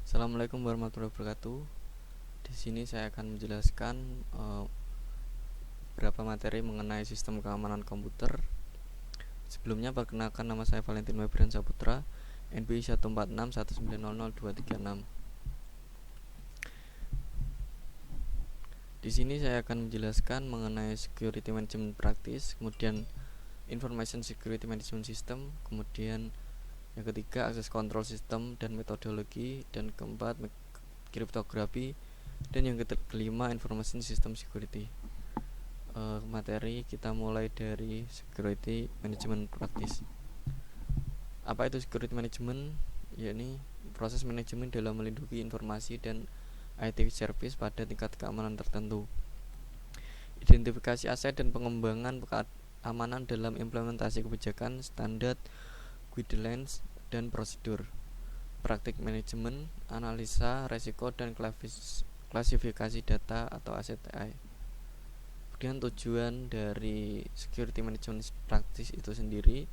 Assalamualaikum warahmatullahi wabarakatuh. Di sini saya akan menjelaskan beberapa materi mengenai sistem keamanan komputer. Sebelumnya perkenalkan, nama saya Valentin Webrian Saputra, NPI 14619000236. Di sini saya akan menjelaskan mengenai security management practice, kemudian information security management system, kemudian yang ketiga access control system dan metodologi, dan keempat kriptografi, dan yang kelima information system security. Materi kita mulai dari security management practice. Apa itu security management? Yakni proses manajemen dalam melindungi informasi dan IT service pada tingkat keamanan tertentu. Identifikasi aset dan pengembangan keamanan dalam implementasi kebijakan, standar, guidelines, dan prosedur. Praktik manajemen, analisa resiko, dan klasifikasi data atau ACTI. Kemudian tujuan dari security management practice itu sendiri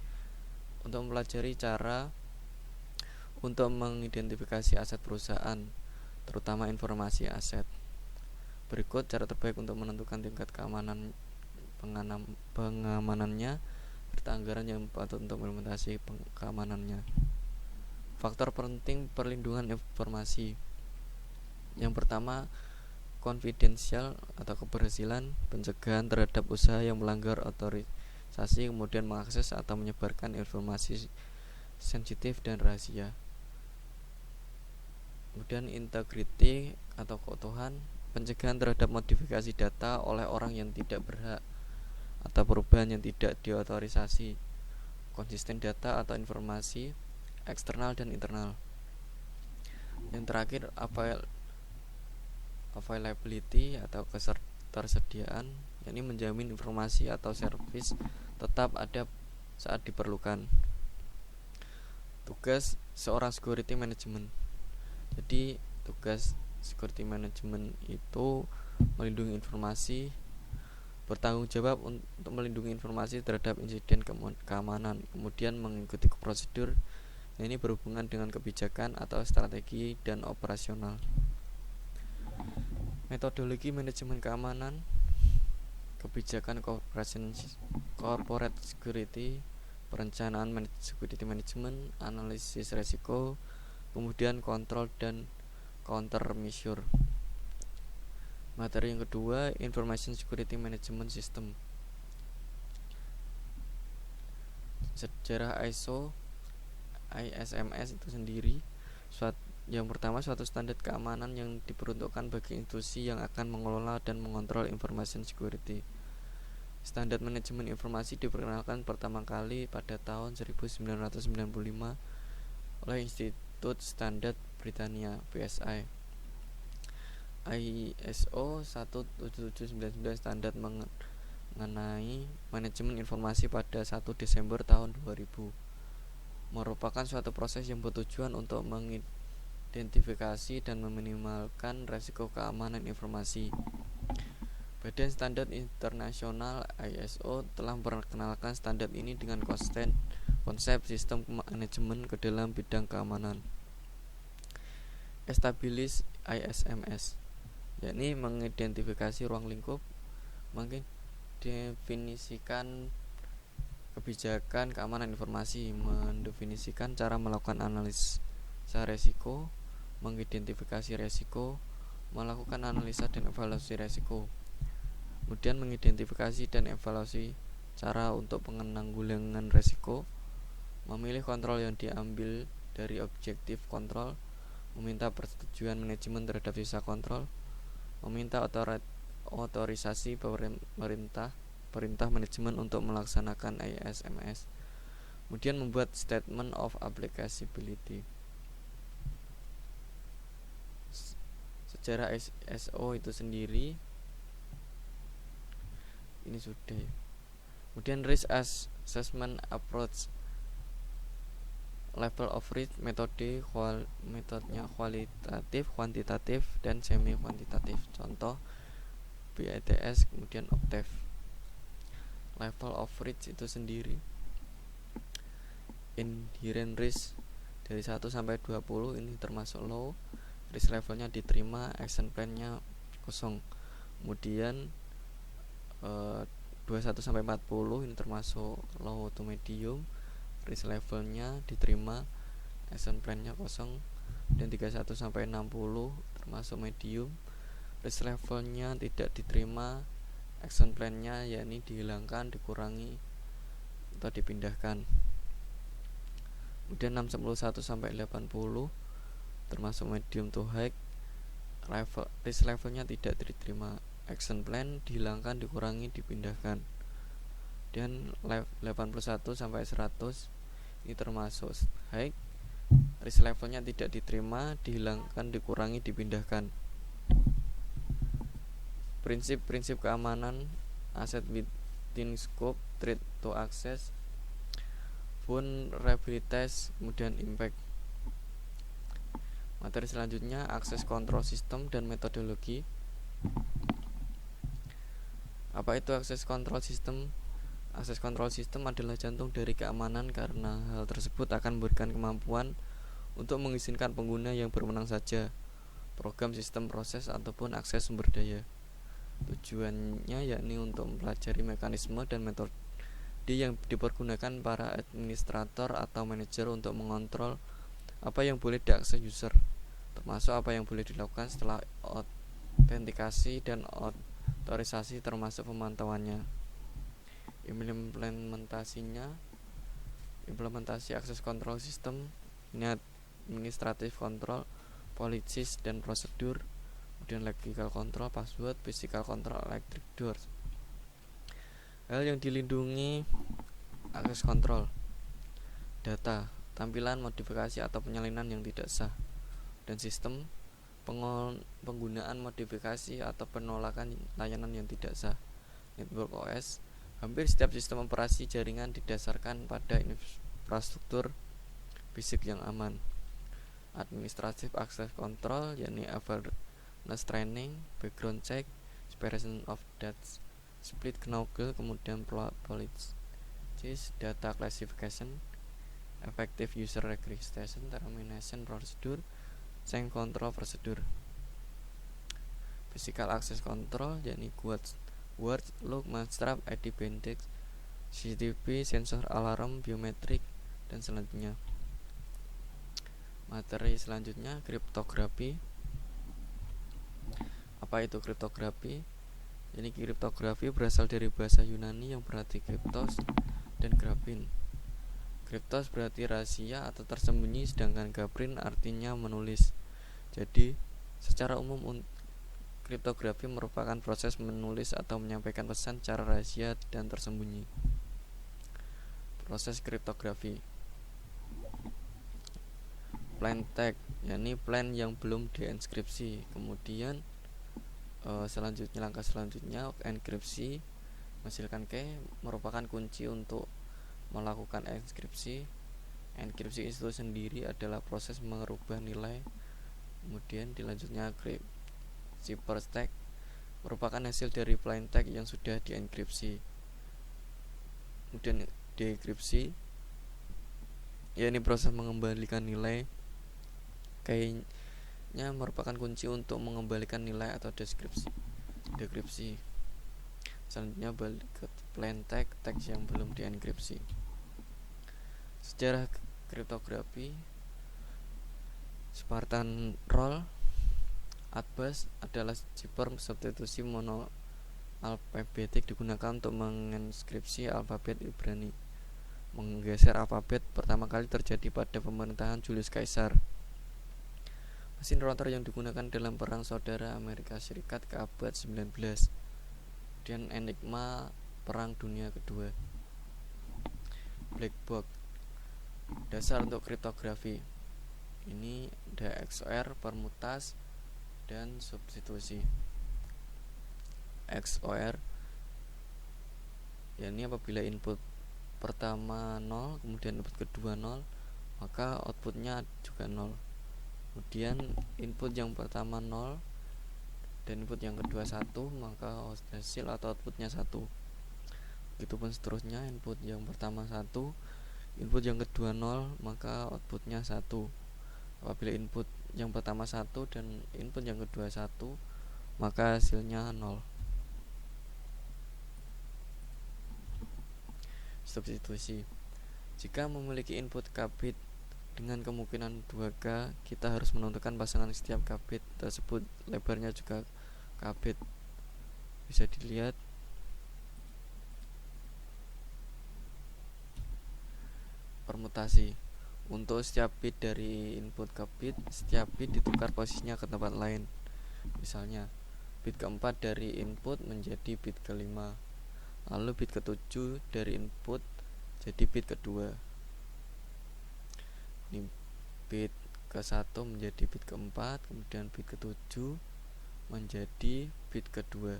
untuk mempelajari cara untuk mengidentifikasi aset perusahaan, terutama informasi aset. Berikut cara terbaik untuk menentukan tingkat keamanan pengamanannya serta anggaran yang patut untuk implementasi keamanannya. Faktor penting perlindungan informasi. Yang pertama, confidential atau keberhasilan, pencegahan terhadap usaha yang melanggar otorisasi kemudian mengakses atau menyebarkan informasi sensitif dan rahasia. Kemudian integrity atau keutuhan, pencegahan terhadap modifikasi data oleh orang yang tidak berhak atau perubahan yang tidak diotorisasi, konsisten data atau informasi eksternal dan internal. Yang terakhir, availability atau ketersediaan, yakni menjamin informasi atau service tetap ada saat diperlukan. Tugas seorang security management. Jadi tugas security management itu melindungi informasi, bertanggung jawab untuk melindungi informasi terhadap insiden keamanan, kemudian mengikuti prosedur ini berhubungan dengan kebijakan atau strategi dan operasional. Metodologi manajemen keamanan, kebijakan corporate security, perencanaan security management, analisis resiko, kemudian kontrol dan countermeasure. Materi yang kedua, information security management system. Sejarah ISMS itu sendiri. Yang pertama, suatu standar keamanan yang diperuntukkan bagi institusi yang akan mengelola dan mengontrol information security. Standar manajemen informasi diperkenalkan pertama kali pada tahun 1995 oleh Institut Standar Britania (BSI). ISO 17799 standar mengenai manajemen informasi pada 1 Desember tahun 2000 merupakan suatu proses yang bertujuan untuk mengidentifikasi dan meminimalkan risiko keamanan informasi. Badan Standar Internasional ISO telah memperkenalkan standar ini dengan konsep sistem manajemen ke dalam bidang keamanan. Establish ISMS, yakni mengidentifikasi ruang lingkup, mendefinisikan kebijakan keamanan informasi, mendefinisikan cara melakukan analisa resiko, mengidentifikasi resiko, melakukan analisa dan evaluasi resiko, kemudian mengidentifikasi dan evaluasi cara untuk penanggulangan resiko, memilih kontrol yang diambil dari objektif kontrol, meminta persetujuan manajemen terhadap sisa kontrol, meminta otorisasi perintah manajemen untuk melaksanakan ISMS, kemudian membuat statement of applicability. Sejarah ISO itu sendiri ini sudah. Kemudian risk assessment approach, level of risk, metodenya kualitatif, kuantitatif, dan semi kuantitatif. Contoh BITS, kemudian Octave. Level of risk itu sendiri, inherent risk dari 1 sampai 20 ini termasuk low, risk levelnya diterima, action plan-nya kosong. Kemudian 21 sampai 40 ini termasuk low to medium, risk levelnya diterima, action plan-nya kosong. Dan 31 sampai 60 termasuk medium, risk levelnya tidak diterima, action plan-nya yakni dihilangkan, dikurangi atau dipindahkan. Kemudian 61 sampai 80 termasuk medium to high, risk levelnya tidak diterima, action plan dihilangkan, dikurangi, dipindahkan. Dan 81 sampai 100 ini termasuk high, risk levelnya tidak diterima, dihilangkan, dikurangi, dipindahkan. Prinsip-prinsip keamanan aset within scope, threat to access, vulnerabilities, kemudian impact. Materi selanjutnya access control system dan metodologi. Apa itu access control system? Access control system adalah jantung dari keamanan karena hal tersebut akan memberikan kemampuan untuk mengizinkan pengguna yang berwenang saja, program, sistem, proses, ataupun akses sumber daya. Tujuannya yakni untuk mempelajari mekanisme dan metode yang dipergunakan para administrator atau manajer untuk mengontrol apa yang boleh diakses user, termasuk apa yang boleh dilakukan setelah autentikasi dan otorisasi, termasuk pemantauannya. Implementasi access control system ini administrative control, policies dan prosedur, kemudian lexical control, password, physical control, electric doors. Hal yang dilindungi access control: data, tampilan, modifikasi atau penyalinan yang tidak sah, dan sistem, penggunaan modifikasi atau penolakan layanan yang tidak sah. Network OS, hampir setiap sistem operasi jaringan didasarkan pada infrastruktur fisik yang aman. Administrative access control yakni awareness training, background check, separation of data, split knowledge, kemudian policies, data classification, effective user registration, termination procedure, change control procedure. Physical access control yakni word, look, strap, ID banding, CCTV, sensor, alarm, biometrik, dan selanjutnya. Materi selanjutnya kriptografi. Apa itu kriptografi? Ini kriptografi berasal dari bahasa Yunani yang berarti kriptos dan grafin. Kriptos berarti rahasia atau tersembunyi, sedangkan grafin artinya menulis. Jadi, secara umum kriptografi merupakan proses menulis atau menyampaikan pesan secara rahasia dan tersembunyi. Proses kriptografi. Plain text, yakni plain yang belum dienkripsi. Kemudian langkah selanjutnya enkripsi, menghasilkan key, merupakan kunci untuk melakukan enkripsi. Enkripsi itu sendiri adalah proses merubah nilai. Kemudian dilanjutnya ciphertext, merupakan hasil dari plain text yang sudah dienkripsi. Kemudian dekripsi, yakni proses mengembalikan nilai. Key-nya merupakan kunci untuk mengembalikan nilai atau dekripsi. Selanjutnya balik ke plain text, teks yang belum dienkripsi. Sejarah kriptografi. Spartan Roll Atbas adalah cipher substitusi monoalfabetik digunakan untuk menginskripsi alfabet Ibrani. Menggeser alfabet pertama kali terjadi pada pemerintahan Julius Caesar. Mesin rotor yang digunakan dalam Perang Saudara Amerika Serikat ke abad 19. Dan enigma Perang Dunia Kedua. Black box, dasar untuk kriptografi. Ini ada XOR, permutas, dan substitusi. XOR yakni apabila input pertama 0, kemudian input kedua 0, maka outputnya juga 0. Kemudian input yang pertama 0 dan input yang kedua 1, maka hasil atau outputnya 1. Begitupun seterusnya, input yang pertama 1, input yang kedua 0, maka outputnya 1. Apabila input yang pertama 1 dan input yang kedua 1, maka hasilnya 0. Substitusi. Jika memiliki input k bit dengan kemungkinan 2K, kita harus menentukan pasangan setiap k bit tersebut, lebarnya juga k bit. Bisa dilihat permutasi. Untuk setiap bit dari input ke bit, setiap bit ditukar posisinya ke tempat lain. Misalnya, bit keempat dari input menjadi bit kelima, lalu bit ketujuh dari input jadi bit kedua. Ini bit ke-1 menjadi bit keempat, kemudian bit ke-7 menjadi bit kedua.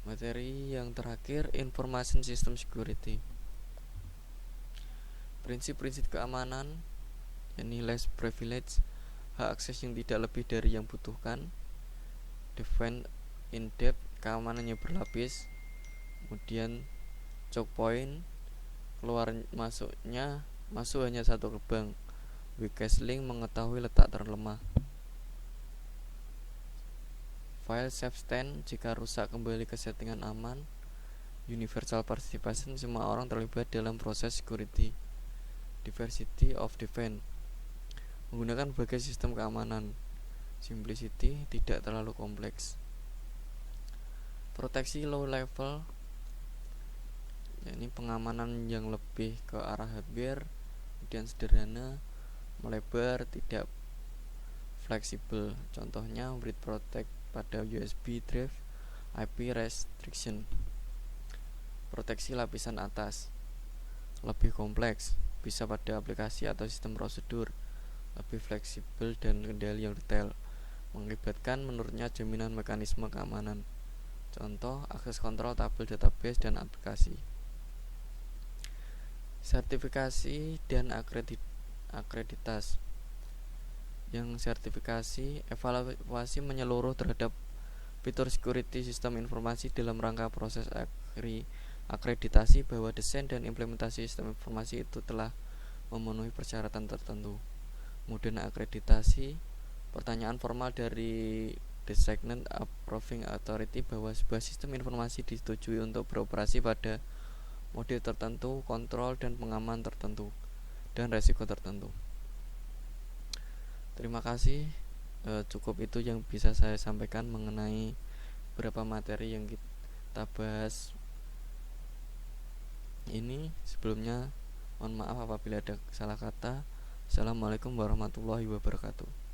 Materi yang terakhir, Information System Security. Prinsip-prinsip keamanan, yakni less privilege, hak akses yang tidak lebih dari yang butuhkan. Defend in depth, keamanannya berlapis. Kemudian choke point, keluar masuk hanya satu gerbang. Weakest link, mengetahui letak terlemah. File safe stand, jika rusak kembali ke settingan aman. Universal participation, semua orang terlibat dalam proses security. Diversity of defense, menggunakan berbagai sistem keamanan. Simplicity, tidak terlalu kompleks. Proteksi low level, yakni pengamanan yang lebih ke arah hardware, kemudian sederhana, melebar, tidak fleksibel. Contohnya read protect pada USB drive, IP restriction. Proteksi lapisan atas, lebih kompleks, bisa pada aplikasi atau sistem prosedur, lebih fleksibel dan kendali yang detail, mengakibatkan menurutnya jaminan mekanisme keamanan. Contoh, akses kontrol tabel database dan aplikasi. Sertifikasi dan akreditas. Yang sertifikasi, evaluasi menyeluruh terhadap fitur security sistem informasi dalam rangka proses akreditasi bahwa desain dan implementasi sistem informasi itu telah memenuhi persyaratan tertentu. Kemudian akreditasi, pertanyaan formal dari Designated Approving Authority bahwa sebuah sistem informasi disetujui untuk beroperasi pada mode tertentu, kontrol dan pengaman tertentu, dan resiko tertentu. Terima kasih. Cukup itu yang bisa saya sampaikan mengenai beberapa materi yang kita bahas ini. Sebelumnya mohon maaf apabila ada salah kata. Assalamualaikum warahmatullahi wabarakatuh.